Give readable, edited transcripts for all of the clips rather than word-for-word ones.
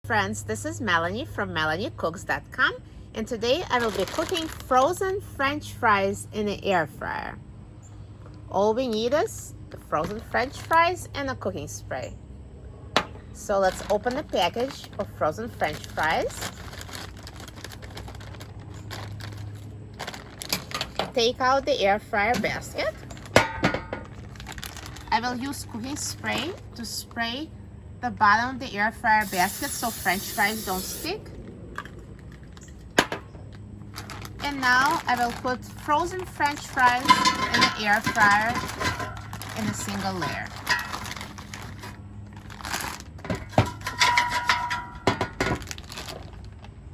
Friends, this is Melanie from MelanieCooks.com, and today I will be cooking frozen French fries in the air fryer. All we need is the frozen French fries and a cooking spray. So let's open the package of frozen French fries. Take out the air fryer basket. I will use cooking spray to spray the bottom of the air fryer basket so French fries don't stick. And now I will put frozen French fries in the air fryer in a single layer.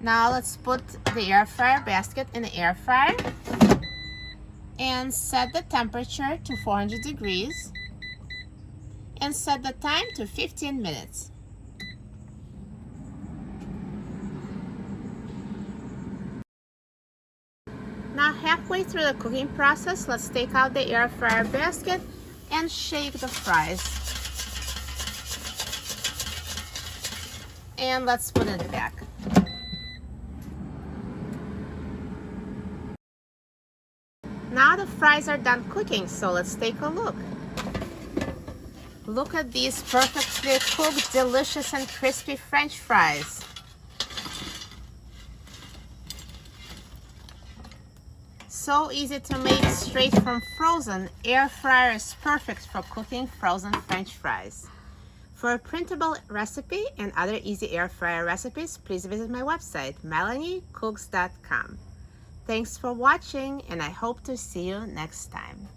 Now let's put the air fryer basket in the air fryer and set the temperature to 400 degrees and set the time to 15 minutes. Now halfway through the cooking process, let's take out the air fryer basket and shake the fries. And let's put it back. Now the fries are done cooking, so let's take a look. Look at these perfectly cooked, delicious and crispy French fries. So easy to make, straight from frozen. Air fryer is perfect for cooking frozen French fries. For a printable recipe and other easy air fryer recipes, please visit my website, MelanieCooks.com. Thanks for watching, and I hope to see you next time.